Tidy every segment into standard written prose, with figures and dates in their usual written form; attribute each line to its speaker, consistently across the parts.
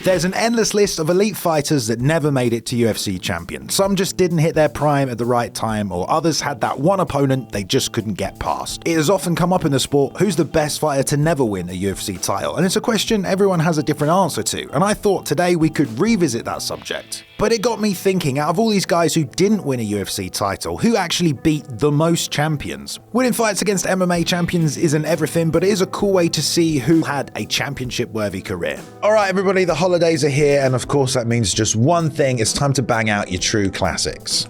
Speaker 1: There's an endless list of elite fighters that never made it to UFC champion. Some just didn't hit their prime at the right time, or others had that one opponent they just couldn't get past. It has often come up in the sport, who's the best fighter to never win a UFC title? And it's a question everyone has a different answer to, and I thought today we could revisit that subject. But it got me thinking, out of all these guys who didn't win a UFC title, who actually beat the most champions? Winning fights against MMA champions isn't everything, but it is a cool way to see who had a championship-worthy career. Alright everybody, the holidays are here, and of course that means just one thing, it's time to bang out your true classics.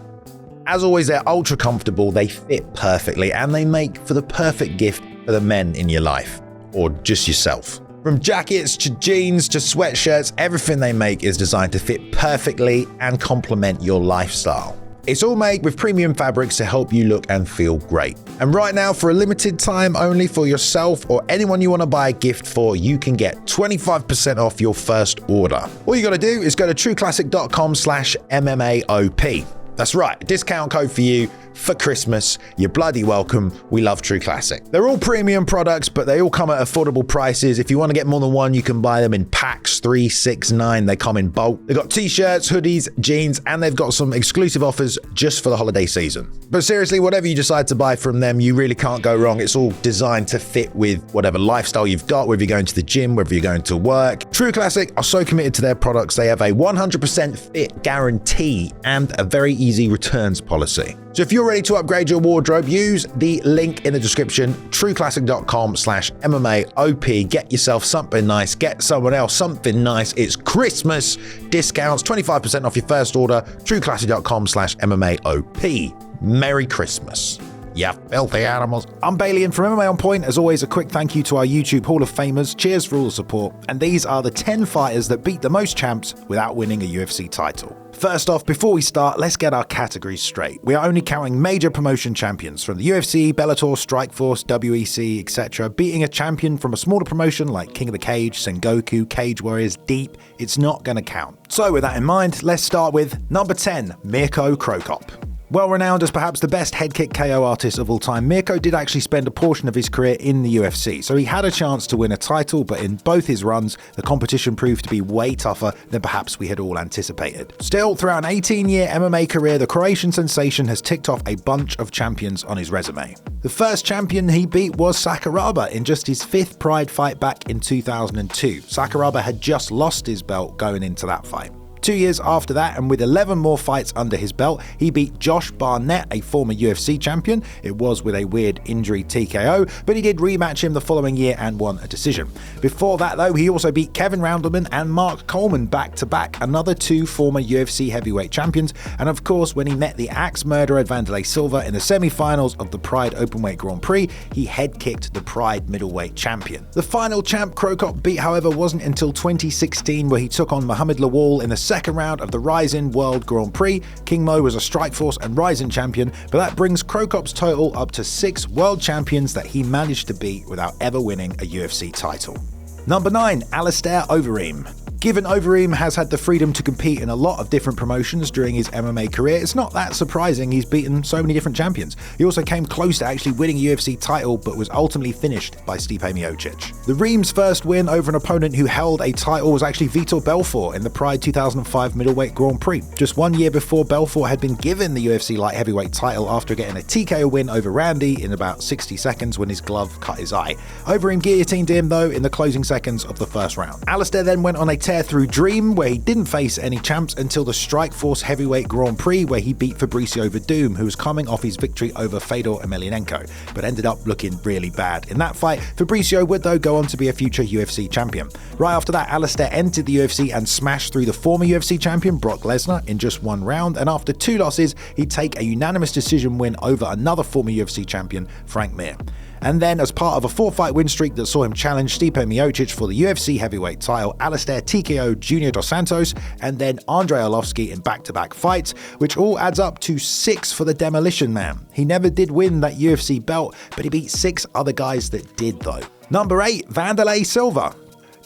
Speaker 1: As always, they're ultra comfortable, they fit perfectly, and they make for the perfect gift for the men in your life, or just yourself. From jackets to jeans to sweatshirts, everything they make is designed to fit perfectly and complement your lifestyle. It's all made with premium fabrics to help you look and feel great. And right now, for a limited time only, for yourself or anyone you want to buy a gift for, you can get 25% off your first order. All you got to do is go to trueclassic.com/MMAOP. That's right, a discount code for you for Christmas. You're bloody welcome. We love True Classic. They're all premium products, but they all come at affordable prices. If you want to get more than one, you can buy them in packs, 3, 6, 9. They come in bulk. They've got t-shirts, hoodies, jeans, and they've got some exclusive offers just for the holiday season. But seriously, whatever you decide to buy from them, you really can't go wrong. It's all designed to fit with whatever lifestyle you've got, whether you're going to the gym, whether you're going to work. True Classic are so committed to their products. They have a 100% fit guarantee and a very easy returns policy. So if you're ready to upgrade your wardrobe, use the link in the description, trueclassic.com/MMAOP. Get yourself something nice, get someone else something nice. It's Christmas discounts, 25% off your first order, trueclassic.com/MMAOP. Merry Christmas. You filthy animals. I'm Bailey, and from MMA On Point, as always, a quick thank you to our YouTube Hall of Famers. Cheers for all the support. And these are the 10 fighters that beat the most champs without winning a UFC title. First off, before we start, let's get our categories straight. We are only counting major promotion champions from the UFC, Bellator, Strikeforce, WEC, etc. Beating a champion from a smaller promotion like King of the Cage, Sengoku, Cage Warriors, Deep, it's not going to count. So with that in mind, let's start with number 10, Mirko Cro Cop. Well renowned as perhaps the best head kick KO artist of all time, Mirko did actually spend a portion of his career in the UFC, so he had a chance to win a title, but in both his runs, the competition proved to be way tougher than perhaps we had all anticipated. Still, throughout an 18-year MMA career, the Croatian sensation has ticked off a bunch of champions on his resume. The first champion he beat was Sakuraba in just his 5th Pride fight back in 2002. Sakuraba had just lost his belt going into that fight. 2 years after that, and with 11 more fights under his belt, he beat Josh Barnett, a former UFC champion. It was with a weird injury TKO, but he did rematch him the following year and won a decision. Before that though, he also beat Kevin Roundelman and Mark Coleman back-to-back, another 2 former UFC heavyweight champions, and of course when he met the axe murderer Wanderlei Silva in the semi-finals of the Pride Openweight Grand Prix, he head-kicked the Pride middleweight champion. The final champ Cro Cop beat, however, wasn't until 2016, where he took on Muhammad Lawal in the second round of the Rizin World Grand Prix. King Mo was a Strikeforce and Rizin champion, but that brings Cro Cop's total up to 6 world champions that he managed to beat without ever winning a UFC title. Number 9, Alistair Overeem. Given Overeem has had the freedom to compete in a lot of different promotions during his MMA career, it's not that surprising he's beaten so many different champions. He also came close to actually winning a UFC title, but was ultimately finished by Stipe Miocic. The Reem's first win over an opponent who held a title was actually Vitor Belfort in the Pride 2005 Middleweight Grand Prix. Just 1 year before, Belfort had been given the UFC light heavyweight title after getting a TKO win over Randy in about 60 seconds when his glove cut his eye. Overeem guillotined him though in the closing seconds of the first round. Alistair then went on a tear through Dream, where he didn't face any champs until the Strikeforce Heavyweight Grand Prix, where he beat Fabricio Verdum, who was coming off his victory over Fedor Emelianenko, but ended up looking really bad. In that fight, Fabricio would though go on to be a future UFC champion. Right after that, Alistair entered the UFC and smashed through the former UFC champion Brock Lesnar in just 1 round, and after 2 losses, he'd take a unanimous decision win over another former UFC champion, Frank Mir. And then, as part of a 4-fight win streak that saw him challenge Stipe Miocic for the UFC heavyweight title, Alistair TKO'd Junior Dos Santos and then Andrei Arlovski in back-to-back fights, which all adds up to 6 for the Demolition Man. He never did win that UFC belt, but he beat 6 other guys that did though. Number 8, Wanderlei Silva.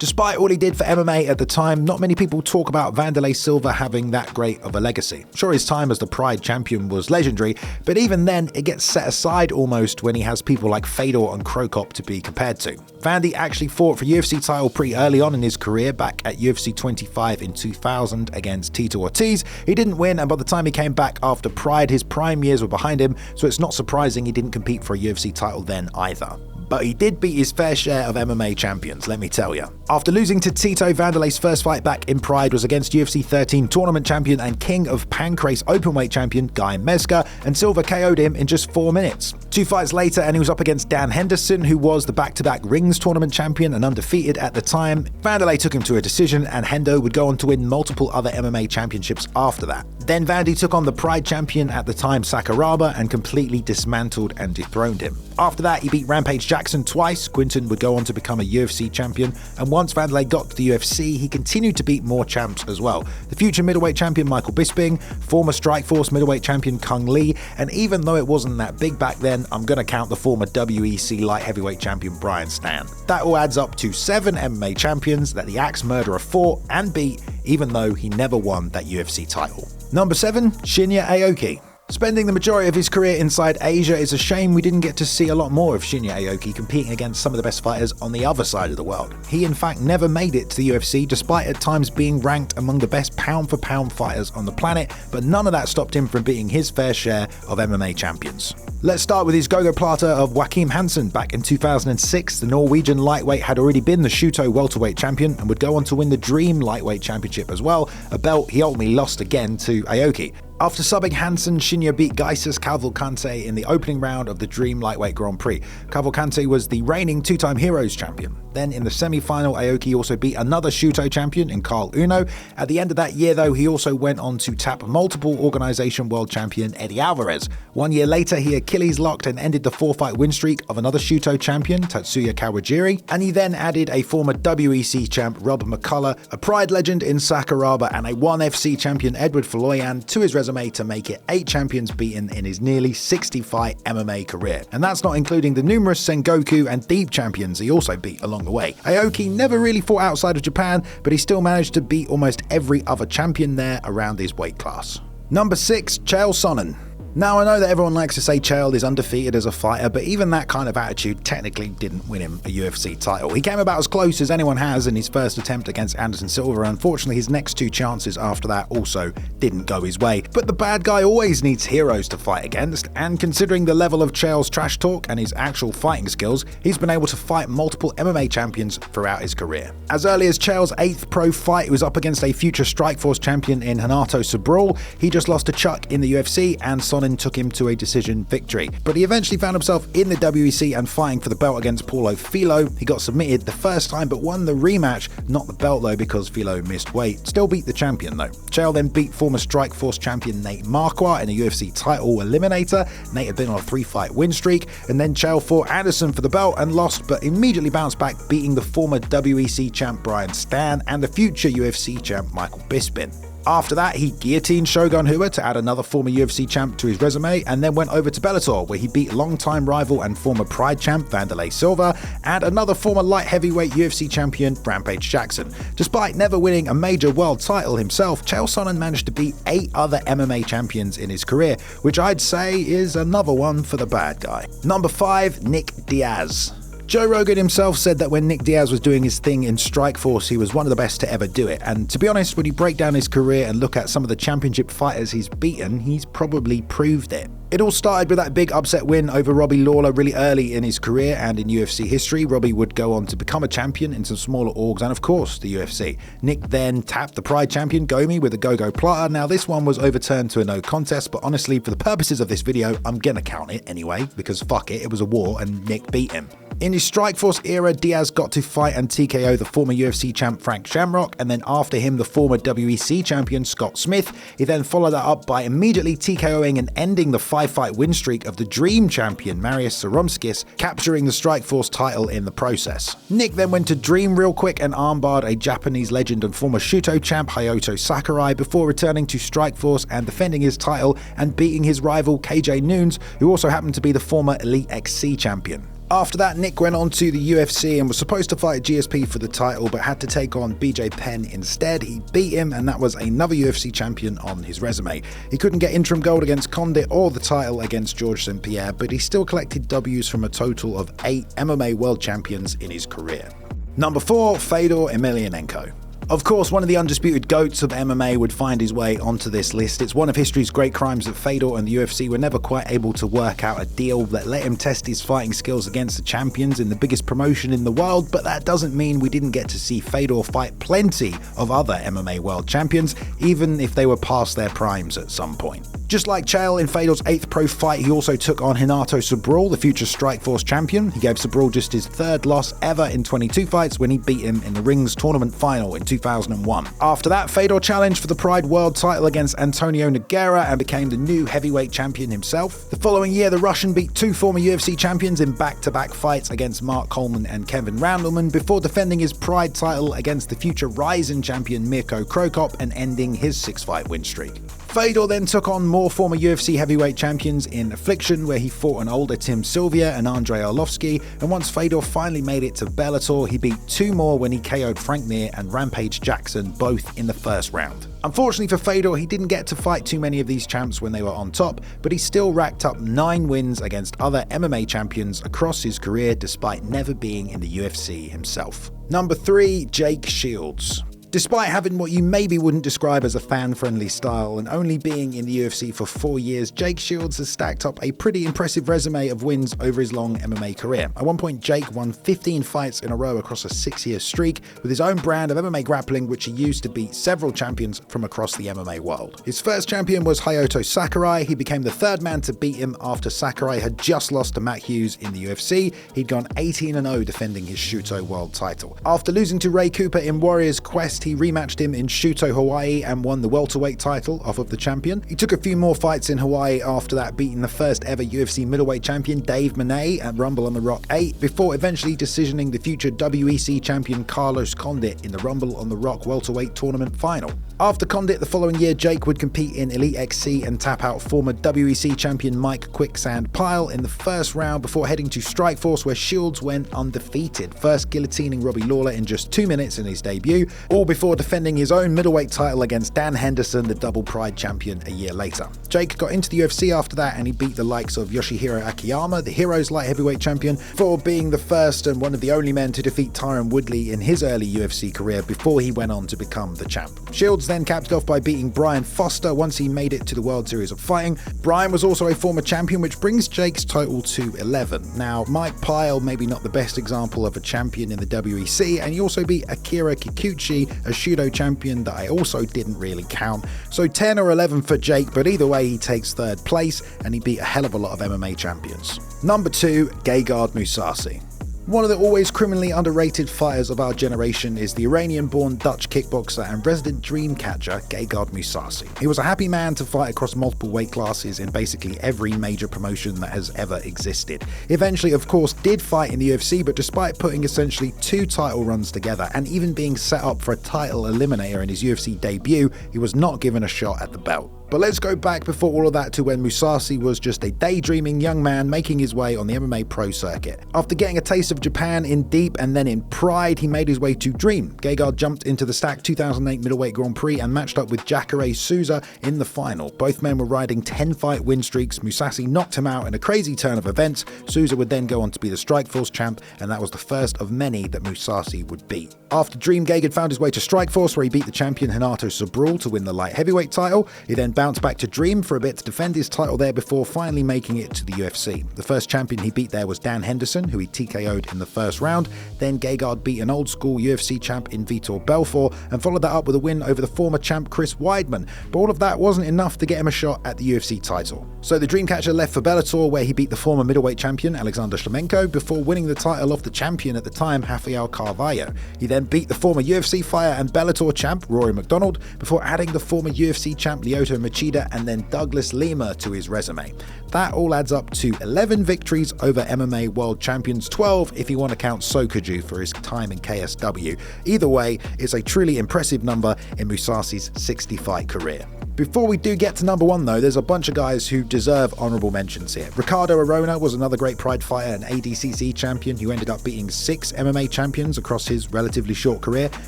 Speaker 1: Despite all he did for MMA at the time, not many people talk about Wanderlei Silva having that great of a legacy. Sure, his time as the Pride champion was legendary, but even then it gets set aside almost when he has people like Fedor and Krokop to be compared to. Vandy actually fought for a UFC title pretty early on in his career, back at UFC 25 in 2000 against Tito Ortiz. He didn't win, and by the time he came back after Pride, his prime years were behind him, so it's not surprising he didn't compete for a UFC title then either. But he did beat his fair share of MMA champions, let me tell you. After losing to Tito, Wanderlei's first fight back in Pride was against UFC 13 tournament champion and King of Pancrase openweight champion Guy Mezger, and Silva KO'd him in just 4 minutes. 2 fights later and he was up against Dan Henderson, who was the back-to-back Rings tournament champion and undefeated at the time. Wanderlei took him to a decision, and Hendo would go on to win multiple other MMA championships after that. Then Vandy took on the Pride champion at the time, Sakuraba, and completely dismantled and dethroned him. After that, he beat Rampage Jackson twice. Quinton would go on to become a UFC champion, and once Wanderlei got to the UFC, he continued to beat more champs as well. The future middleweight champion Michael Bisping, former Strikeforce middleweight champion Kung Lee, and even though it wasn't that big back then, I'm gonna count the former WEC light heavyweight champion Brian Stann. That all adds up to 7 MMA champions that the Axe Murderer fought and beat, even though he never won that UFC title. Number 7, Shinya Aoki. Spending the majority of his career inside Asia, it's a shame we didn't get to see a lot more of Shinya Aoki competing against some of the best fighters on the other side of the world. He in fact never made it to the UFC, despite at times being ranked among the best pound-for-pound fighters on the planet, but none of that stopped him from beating his fair share of MMA champions. Let's start with his gogoplata of Joachim Hansen. Back in 2006, the Norwegian lightweight had already been the Shuto welterweight champion and would go on to win the Dream lightweight championship as well, a belt he ultimately lost again to Aoki. After subbing Hansen, Shinya beat Gaisus Cavalcante in the opening round of the Dream Lightweight Grand Prix. Cavalcante was the reigning 2-time Heroes champion. Then in the semi-final, Aoki also beat another Shuto champion in Carl Uno. At the end of that year though, he also went on to tap multiple organization world champion Eddie Alvarez. 1 year later, he Achilles locked and ended the 4-fight win streak of another Shuto champion, Tatsuya Kawajiri, and he then added a former WEC champ Rob McCullough, a Pride legend in Sakuraba, and a 1FC champion Edward Faloyan to his resume to make it 8 champions beaten in his nearly 60-fight MMA career. And that's not including the numerous Sengoku and Deep champions he also beat along the way. Aoki never really fought outside of Japan, but he still managed to beat almost every other champion there around his weight class. Number 6, Chael Sonnen. Now, I know that everyone likes to say Chael is undefeated as a fighter, but even that kind of attitude technically didn't win him a UFC title. He came about as close as anyone has in his first attempt against Anderson Silva, and unfortunately his next 2 chances after that also didn't go his way. But the bad guy always needs heroes to fight against, and considering the level of Chael's trash talk and his actual fighting skills, he's been able to fight multiple MMA champions throughout his career. As early as Chael's 8th pro fight, he was up against a future Strikeforce champion in Renato Sobral. He just lost to Chuck in the UFC, and Sonnen took him to a decision victory. But he eventually found himself in the WEC and fighting for the belt against Paulo Filho. He got submitted the first time but won the rematch, not the belt though because Filho missed weight. Still beat the champion though. Chael then beat former Strikeforce champion Nate Marquardt in a UFC title eliminator. Nate had been on a 3-fight win streak, and then Chael fought Anderson for the belt and lost, but immediately bounced back, beating the former WEC champ Brian Stann and the future UFC champ Michael Bisping. After that, he guillotined Shogun Rua to add another former UFC champ to his resume, and then went over to Bellator, where he beat longtime rival and former Pride champ Wanderlei Silva and another former light heavyweight UFC champion Rampage Jackson. Despite never winning a major world title himself, Chael Sonnen managed to beat 8 other MMA champions in his career, which I'd say is another one for the bad guy. Number 5, Nick Diaz. Joe Rogan himself said that when Nick Diaz was doing his thing in Strikeforce, he was one of the best to ever do it. And to be honest, when you break down his career and look at some of the championship fighters he's beaten, he's probably proved it. It all started with that big upset win over Robbie Lawler really early in his career, and in UFC history, Robbie would go on to become a champion in some smaller orgs and of course the UFC. Nick then tapped the Pride champion Gomi with a go-go plata. Now this one was overturned to a no contest, but honestly for the purposes of this video, I'm gonna count it anyway, because fuck it, it was a war and Nick beat him. In his Strikeforce era, Diaz got to fight and TKO the former UFC champ Frank Shamrock, and then after him the former WEC champion Scott Smith. He then followed that up by immediately TKOing and ending the 5-fight win streak of the Dream champion Marius Saromskis, capturing the Strikeforce title in the process. Nick then went to Dream real quick and armbarred a Japanese legend and former Shuto champ Hayato Sakurai before returning to Strikeforce and defending his title and beating his rival KJ Noons, who also happened to be the former Elite XC champion. After that, Nick went on to the UFC and was supposed to fight GSP for the title, but had to take on BJ Penn instead. He beat him, and that was another UFC champion on his resume. He couldn't get interim gold against Condit or the title against Georges St. Pierre, but he still collected Ws from a total of 8 MMA world champions in his career. Number 4, Fedor Emelianenko. Of course, one of the undisputed GOATs of MMA would find his way onto this list. It's one of history's great crimes that Fedor and the UFC were never quite able to work out a deal that let him test his fighting skills against the champions in the biggest promotion in the world, but that doesn't mean we didn't get to see Fedor fight plenty of other MMA world champions, even if they were past their primes at some point. Just like Chael in Fedor's 8th pro fight, he also took on Renato Sobral, the future Strikeforce champion. He gave Sobral just his 3rd loss ever in 22 fights when he beat him in the Rings tournament final in 2001. After that, Fedor challenged for the Pride World title against Antonio Nogueira and became the new heavyweight champion himself. The following year, the Russian beat 2 former UFC champions in back-to-back fights against Mark Coleman and Kevin Randleman before defending his Pride title against the future Rizin champion Mirko Cro Cop and ending his 6-fight win streak. Fedor then took on more former UFC heavyweight champions in Affliction, where he fought an older Tim Sylvia and Andrei Arlovsky, and once Fedor finally made it to Bellator, he beat 2 more when he KO'd Frank Mir and Rampage Jackson, both in the first round. Unfortunately for Fedor, he didn't get to fight too many of these champs when they were on top, but he still racked up 9 wins against other MMA champions across his career despite never being in the UFC himself. Number 3, Jake Shields. Despite having what you maybe wouldn't describe as a fan-friendly style and only being in the UFC for 4 years, Jake Shields has stacked up a pretty impressive resume of wins over his long MMA career. At one point, Jake won 15 fights in a row across a 6-year streak with his own brand of MMA grappling, which he used to beat several champions from across the MMA world. His first champion was Hayato Sakurai. He became the 3rd man to beat him after Sakurai had just lost to Matt Hughes in the UFC. He'd gone 18-0 defending his Shuto world title. After losing to Ray Cooper in Warriors Quest, he rematched him in Shuto Hawaii and won the welterweight title off of the champion. He took a few more fights in Hawaii after that, beating the first ever UFC middleweight champion Dave Monet at Rumble on the Rock 8, before eventually decisioning the future WEC champion Carlos Condit in the Rumble on the Rock welterweight tournament final. After Condit the following year, Jake would compete in Elite XC and tap out former WEC champion Mike Quicksand Pyle in the first round before heading to Strikeforce, where Shields went undefeated, first guillotining Robbie Lawler in just 2 minutes in his debut, all before defending his own middleweight title against Dan Henderson, the double Pride champion, a year later. Jake got into the UFC after that and he beat the likes of Yoshihiro Akiyama, the Heroes light heavyweight champion, for being the first and one of the only men to defeat Tyron Woodley in his early UFC career before he went on to become the champ. Shields then capped it off by beating Brian Foster once he made it to the World Series of Fighting. Brian was also a former champion, which brings Jake's total to 11. Now, Mike Pyle, maybe not the best example of a champion in the WEC, and he also beat Akira Kikuchi, a Shudo champion that I also didn't really count. So 10 or 11 for Jake, but either way he takes 3rd place and he beat a hell of a lot of MMA champions. Number 2, Gardmusasi. One of the always criminally underrated fighters of our generation is the Iranian-born Dutch kickboxer and resident dream catcher Gardmusasi. He was a happy man to fight across multiple weight classes in basically every major promotion that has ever existed. He eventually, of course, did fight in the UFC, but despite putting essentially 2 title runs together and even being set up for a title eliminator in his UFC debut, he was not given a shot at the belt. But let's go back before all of that to when Musasi was just a daydreaming young man making his way on the MMA pro circuit. After getting a taste of Japan in Deep and then in Pride, he made his way to Dream. Gegard jumped into the stacked 2008 middleweight Grand Prix and matched up with Jacare Souza in the final. Both men were riding 10-fight win streaks. Musasi knocked him out in a crazy turn of events. Souza would then go on to be the Strikeforce champ, and that was the first of many that Musasi would beat. After Dream, Gegard found his way to Strikeforce, where he beat the champion Renato Sobral to win the light heavyweight title. He then bounced back to Dream for a bit to defend his title there before finally making it to the UFC. The first champion he beat there was Dan Henderson, who he TKO'd in the first round. Then Gegard beat an old school UFC champ in Vitor Belfort and followed that up with a win over the former champ Chris Weidman. But all of that wasn't enough to get him a shot at the UFC title. So the Dreamcatcher left for Bellator, where he beat the former middleweight champion Alexander Shlemenko before winning the title off the champion at the time, Rafael Carvalho. He then beat the former UFC fighter and Bellator champ Rory McDonald before adding the former UFC champ Lyoto Machida and then Douglas Lima to his resume. That all adds up to 11 victories over MMA world champions, 12 if you want to count Sokoju for his time in KSW. Either way, it's a truly impressive number in Musasi's 60-fight career. Before we do get to number 1 though, there's a bunch of guys who deserve honourable mentions here. Ricardo Arona was another great Pride fighter and ADCC champion who ended up beating 6 MMA champions across his relatively short career.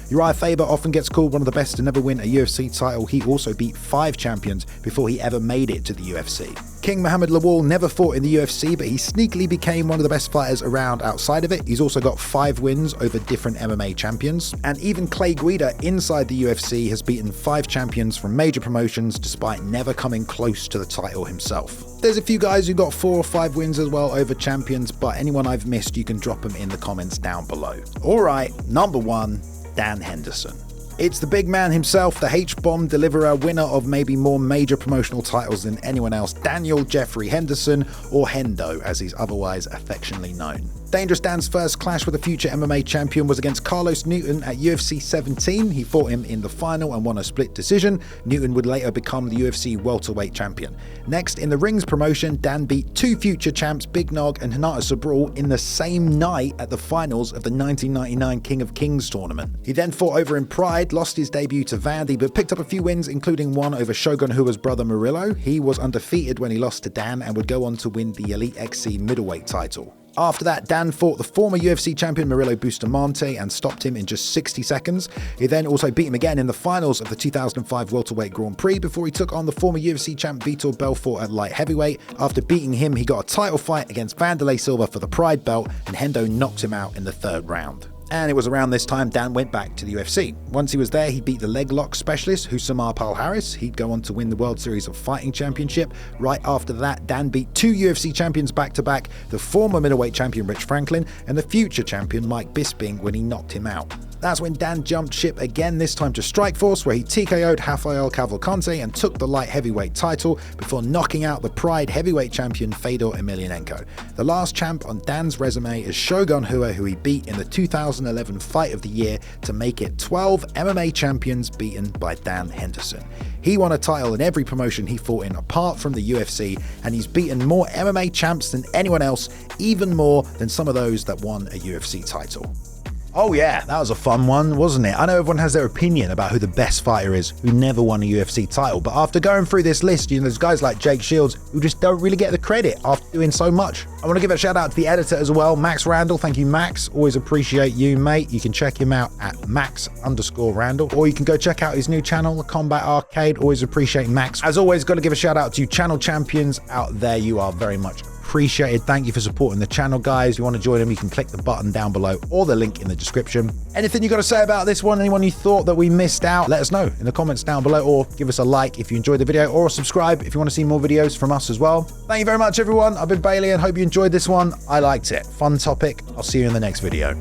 Speaker 1: Uriah Faber often gets called one of the best to never win a UFC title. He also beat 5 champions before he ever made it to the UFC. King Muhammad Lawal never fought in the UFC, but he sneakily became one of the best fighters around outside of it. He's also got 5 wins over different MMA champions. And even Clay Guida inside the UFC has beaten 5 champions from major promotions despite never coming close to the title himself. There's a few guys who got 4 or 5 wins as well over champions, but anyone I've missed, you can drop them in the comments down below. Alright, number 1, Dan Henderson. It's the big man himself, the H-bomb deliverer, winner of maybe more major promotional titles than anyone else, Daniel Jeffrey Henderson, or Hendo as he's otherwise affectionately known. Dangerous Dan's first clash with a future MMA champion was against Carlos Newton at UFC 17. He fought him in the final and won a split decision. Newton would later become the UFC welterweight champion. Next, in the Rings promotion, Dan beat 2 future champs Big Nog and Hinata Sabrul in the same night at the finals of the 1999 King of Kings tournament. He then fought over in Pride, lost his debut to Vandy, but picked up a few wins, including one over Shogun Hua's brother Murillo. He was undefeated when he lost to Dan and would go on to win the Elite XC middleweight title. After that, Dan fought the former UFC champion Murillo Bustamante and stopped him in just 60 seconds. He then also beat him again in the finals of the 2005 welterweight Grand Prix before he took on the former UFC champ Vitor Belfort at light heavyweight. After beating him, he got a title fight against Vanderlei Silva for the Pride belt, and Hendo knocked him out in the 3rd round. And it was around this time Dan went back to the UFC. Once he was there, he beat the leg lock specialist Husamar Palhares. He'd go on to win the World Series of Fighting Championship. Right after that, Dan beat 2 UFC champions back-to-back, the former middleweight champion Rich Franklin and the future champion Mike Bisping when he knocked him out. That's when Dan jumped ship again, this time to Strikeforce, where he TKO'd Rafael Cavalcante and took the light heavyweight title before knocking out the Pride heavyweight champion Fedor Emelianenko. The last champ on Dan's resume is Shogun Hua, who he beat in the 2011 Fight of the Year to make it 12 MMA champions beaten by Dan Henderson. He won a title in every promotion he fought in apart from the UFC, and he's beaten more MMA champs than anyone else, even more than some of those that won a UFC title. Oh yeah, that was a fun one, wasn't it? I know everyone has their opinion about who the best fighter is who never won a UFC title, but after going through this list, there's guys like Jake Shields who just don't really get the credit after doing so much. I want to give a shout out to the editor as well, Max Randall. Thank you, Max. Always appreciate you, mate. You can check him out at Max_Randall, or you can go check out his new channel, The Combat Arcade. Always appreciate Max. As always, got to give a shout out to channel champions out there. You are very much appreciated. Thank you for supporting the channel, guys. If you want to join them, you can click the button down below or the link in the description. Anything you got to say about this one? Anyone you thought that we missed out? Let us know in the comments down below, or give us a like if you enjoyed the video, or subscribe if you want to see more videos from us as well. Thank you very much, everyone. I've been Bailey and hope you enjoyed this one. I liked it. Fun topic. I'll see you in the next video.